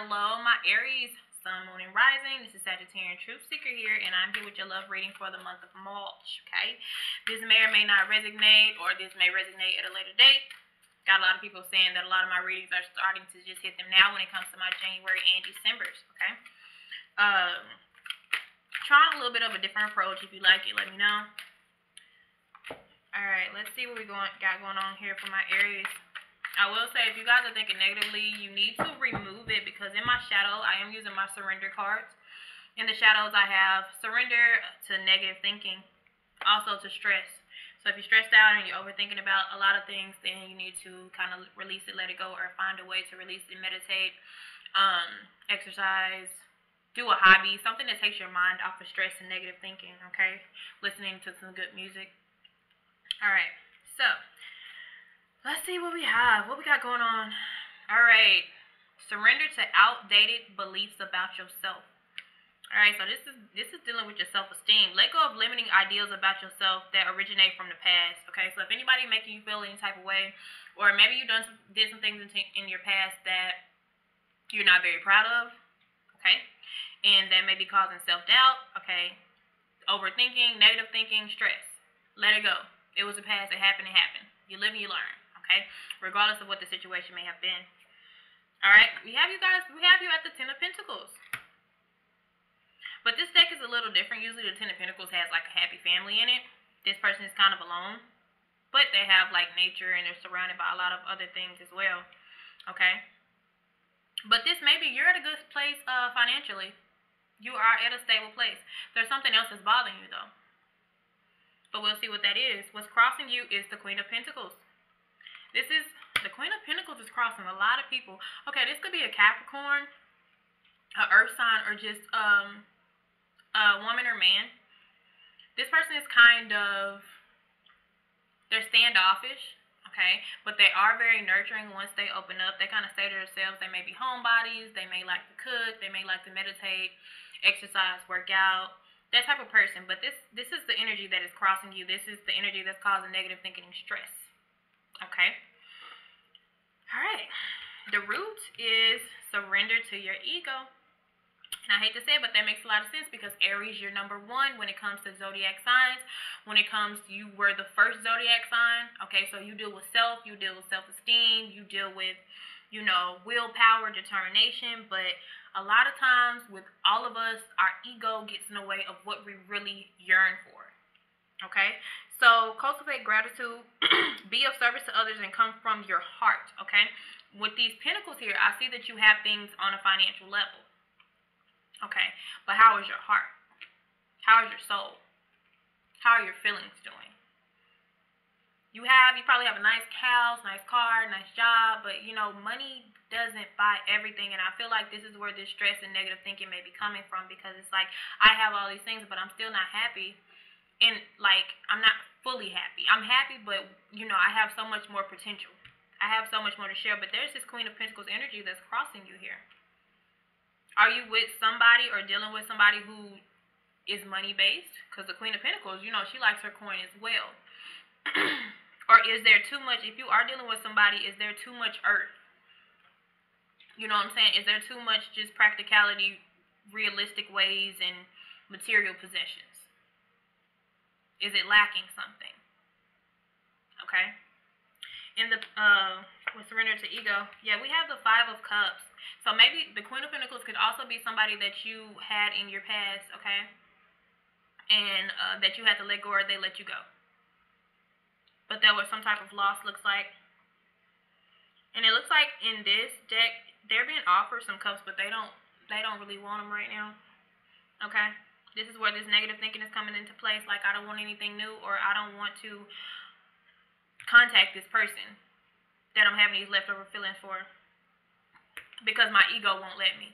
Hello, my Aries, Sun, Moon, and Rising. This is Sagittarian Truth Seeker here, and I'm here with your love reading for the month of March, okay? This may or may not resonate, or this may resonate at a later date. Got a lot of people saying that a lot of my readings are starting to just hit them now when it comes to my January and Decembers, okay? Trying a little bit of a different approach. If you like it, let me know. Alright, let's see what we got going on here for my Aries. I will say, if you guys are thinking negatively, you need to remove it, because in my shadow, I am using my surrender cards. In the shadows, I have surrender to negative thinking, also to stress. So if you're stressed out and you're overthinking about a lot of things, then you need to kind of release it, let it go, or find a way to release it. Meditate, exercise, do a hobby, something that takes your mind off of stress and negative thinking, okay? Listening to some good music. Alright, so let's see what we have. What we got going on? Alright. Surrender to outdated beliefs about yourself. Alright, so this is dealing with your self-esteem. Let go of limiting ideals about yourself that originate from the past. Okay, so if anybody making you feel any type of way, or maybe you did some things in your past that you're not very proud of, okay, and that may be causing self-doubt, okay, overthinking, negative thinking, stress. Let it go. It was the past. It happened. It happened. You live and you learn. Okay, regardless of what the situation may have been. All right, we have you guys. We have you at the Ten of Pentacles. But this deck is a little different. Usually, the Ten of Pentacles has like a happy family in it. This person is kind of alone, but they have like nature and they're surrounded by a lot of other things as well. Okay, but this maybe you're at a good place financially. You are at a stable place. There's something else that's bothering you though. But we'll see what that is. What's crossing you is the Queen of Pentacles. This is, the Queen of Pentacles is crossing a lot of people. Okay, this could be a Capricorn, an Earth sign, or just a woman or man. This person is kind of, they're standoffish, okay? But they are very nurturing once they open up. They kind of say to themselves, they may be homebodies, they may like to cook, they may like to meditate, exercise, work out. That type of person. But this is the energy that is crossing you. This is the energy that's causing negative thinking and stress. Okay. All right. The root is surrender to your ego. And I hate to say it, but that makes a lot of sense, because Aries, you're number one when it comes to zodiac signs. When it comes to, you were the first zodiac sign. Okay, so you deal with self, you deal with self-esteem, you deal with, you know, willpower, determination. But a lot of times with all of us, our ego gets in the way of what we really yearn for. Okay, so cultivate gratitude, be of service to others, and come from your heart. Okay, with these pentacles here, I see that you have things on a financial level. Okay, but how is your heart? How is your soul? How are your feelings doing? You probably have a nice house, nice car, nice job, but you know, money doesn't buy everything. And I feel like this is where this stress and negative thinking may be coming from, because it's like, I have all these things, but I'm still not happy. And like, I'm not fully happy. I'm happy, but you know, I have so much more potential. I have so much more to share. But there's this Queen of Pentacles energy that's crossing you here. Are you with somebody or dealing with somebody who is money based? Because the Queen of Pentacles, you know, she likes her coin as well. Or is there too much, if you are dealing with somebody, is there too much earth? You know what I'm saying? Is there too much just practicality, realistic ways, and material possessions? Is it lacking something? Okay. In the with surrender to ego, yeah, we have the Five of Cups. So maybe the Queen of Pentacles could also be somebody that you had in your past, okay, and that you had to let go, or they let you go. But there was some type of loss, looks like. And it looks like in this deck, they're being offered some cups, but they don't really want them right now. Okay. This is where this negative thinking is coming into place. Like, I don't want anything new, or I don't want to contact this person that I'm having these leftover feelings for, because my ego won't let me.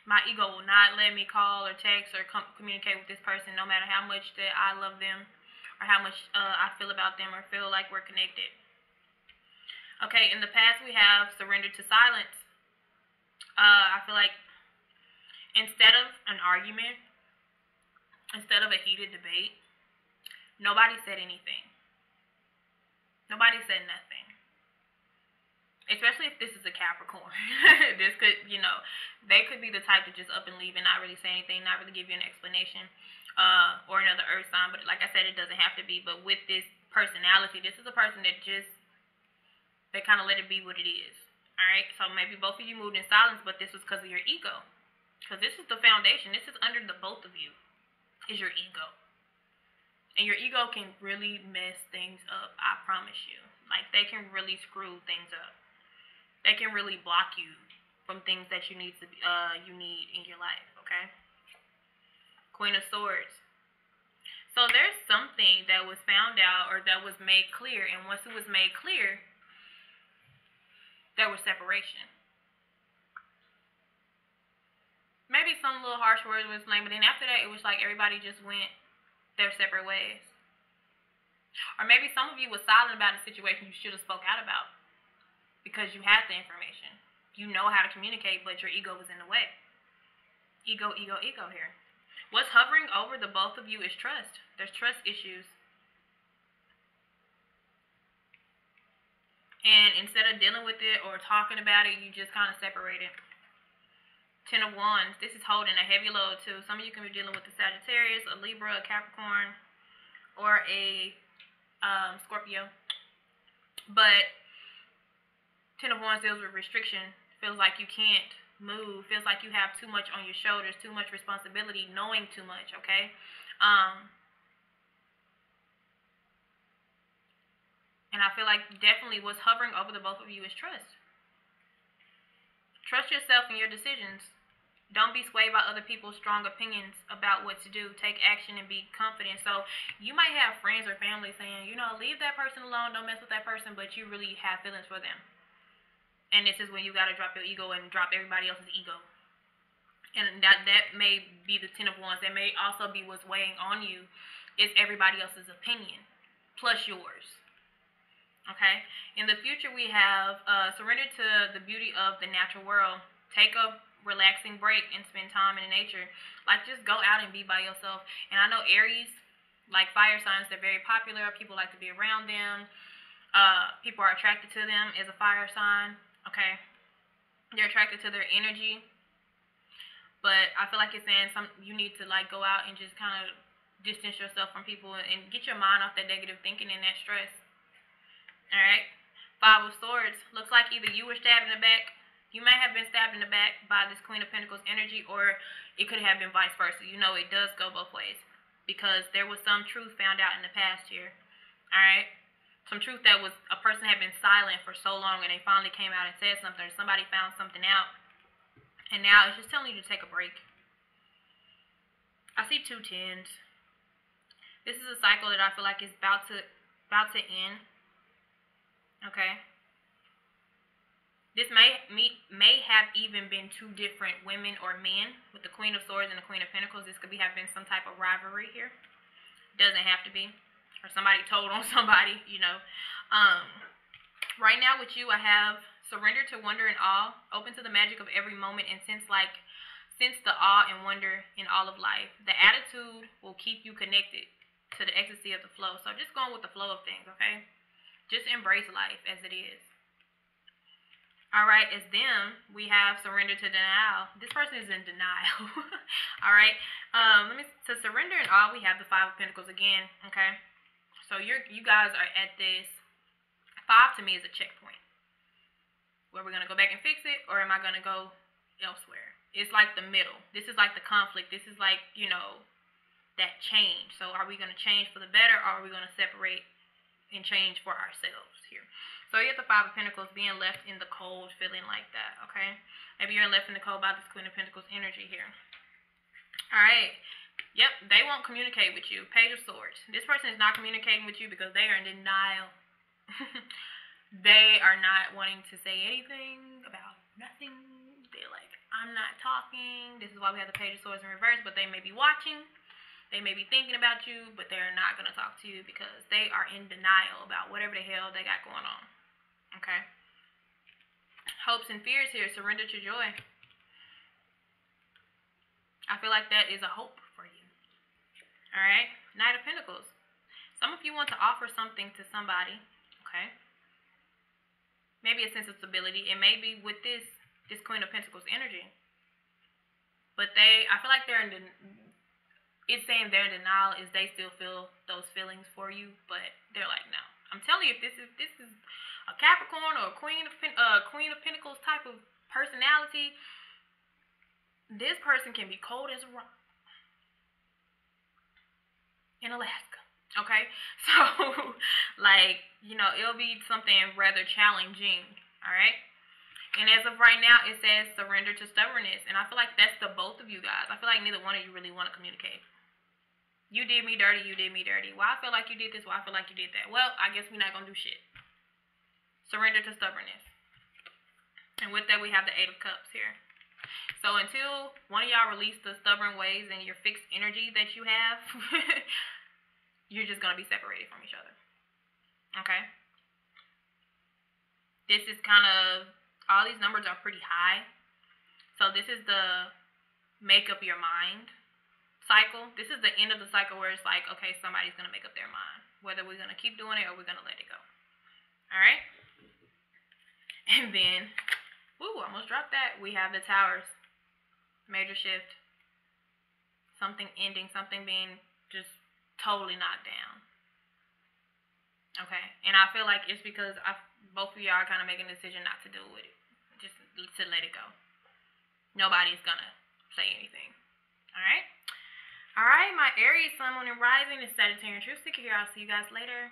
My ego will not let me call or text or communicate with this person, no matter how much that I love them, or how much I feel about them, or feel like we're connected. Okay, in the past we have surrender to silence. I feel like instead of an argument, instead of a heated debate, nobody said anything. Nobody said nothing. Especially if this is a Capricorn. This could, you know, they could be the type to just up and leave and not really say anything, not really give you an explanation. Or another earth sign. But like I said, it doesn't have to be. But with this personality, this is a person that just, they kind of let it be what it is. Alright? So maybe both of you moved in silence, but this was because of your ego. Because this is the foundation. This is under the both of you. Is your ego. And your ego can really mess things up. I promise you. Like, they can really screw things up. They can really block you from things that you need in your life, okay? Queen of Swords. So there's something that was found out or that was made clear, and once it was made clear, there was separation. Maybe some little harsh words was named, but then after that, it was like everybody just went their separate ways. Or maybe some of you were silent about a situation you should have spoke out about. Because you had the information. You know how to communicate, but your ego was in the way. Ego, ego, ego here. What's hovering over the both of you is trust. There's trust issues. And instead of dealing with it or talking about it, you just kind of separate it. Ten of Wands. This is holding a heavy load too. Some of you can be dealing with a Sagittarius, a Libra, a Capricorn, or a Scorpio. But Ten of Wands deals with restriction. Feels like you can't move. Feels like you have too much on your shoulders, too much responsibility, knowing too much, okay? And I feel like definitely what's hovering over the both of you is trust. Trust yourself in your decisions. Don't be swayed by other people's strong opinions about what to do. Take action and be confident. So you might have friends or family saying, you know, leave that person alone, don't mess with that person, but you really have feelings for them. And this is when you got to drop your ego and drop everybody else's ego. And that may be the Ten of Wands. That may also be what's weighing on you is everybody else's opinion plus yours. Okay? In the future, we have surrender to the beauty of the natural world. Take a relaxing break and spend time in nature. Like, just go out and be by yourself. And I know Aries, like fire signs, they're very popular. People like to be around them. People are attracted to them as a fire sign. Okay? They're attracted to their energy. But I feel like it's saying you need to like go out and just kind of distance yourself from people and get your mind off that negative thinking and that stress. Alright? Five of Swords. Looks like either you were stabbed in the back. You may have been stabbed in the back by this Queen of Pentacles energy, or it could have been vice versa. You know, it does go both ways. Because there was some truth found out in the past here. Alright? Some truth that was a person had been silent for so long and they finally came out and said something, or somebody found something out. And now it's just telling you to take a break. I see 2 tens. This is a cycle that I feel like is about to end. Okay? This may have even been 2 different women or men with the Queen of Swords and the Queen of Pentacles. This could have been some type of rivalry here. Doesn't have to be. Or somebody told on somebody, you know. Right now with you, I have surrender to wonder and awe. Open to the magic of every moment and sense the awe and wonder in all of life. The attitude will keep you connected to the ecstasy of the flow. So just going with the flow of things, okay? Just embrace life as it is. Alright, as them, we have surrender to denial. This person is in denial. Alright, to surrender and awe, we have the Five of Pentacles again, okay? So you guys are at this. 5 to me is a checkpoint. Where we're going to go back and fix it, or am I going to go elsewhere? It's like the middle. This is like the conflict. This is like, you know, that change. So are we going to change for the better, or are we going to separate and change for ourselves here? So you have the Five of Pentacles being left in the cold, feeling like that, okay? Maybe you're left in the cold by this Queen of Pentacles energy here. Alright. Yep, they won't communicate with you. Page of Swords. This person is not communicating with you because they are in denial. They are not wanting to say anything about nothing. They're like, I'm not talking. This is why we have the Page of Swords in reverse, but they may be watching. They may be thinking about you, but they're not going to talk to you because they are in denial about whatever the hell they got going on. Okay? Hopes and fears here. Surrender to joy. I feel like that is a hope for you. Alright? Knight of Pentacles. Some of you want to offer something to somebody. Okay? maybe a sense of stability. It may be with this Queen of Pentacles energy. But I feel like it's saying they're in denial is they still feel those feelings for you, but they're like, no. I'm telling you, if this is a Capricorn or a Queen of Pentacles type of personality, this person can be cold as a rock in Alaska. Okay? So, like, you know, it'll be something rather challenging. Alright? And as of right now, it says surrender to stubbornness. And I feel like that's the both of you guys. I feel like neither one of you really want to communicate. You did me dirty, you did me dirty. Why I feel like you did this, why I feel like you did that. Well, I guess we're not going to do shit. Surrender to stubbornness. And with that, we have the Eight of Cups here. So until one of y'all release the stubborn ways and your fixed energy that you have, you're just going to be separated from each other. Okay? This is kind of, all these numbers are pretty high. So this is the make up your mind cycle. This is the end of the cycle where it's like, okay, somebody's going to make up their mind. Whether we're going to keep doing it or we're going to let it go. Alright? And then, woo, almost dropped that. We have the Towers. Major shift. Something ending. Something being just totally knocked down. Okay? And I feel like it's because both of y'all are kind of making a decision not to deal with it. Just to let it go. Nobody's going to say anything. Alright? Alright, my Aries, Sun, Moon, and Rising is Sagittarian Truth Seeker here. I'll see you guys later.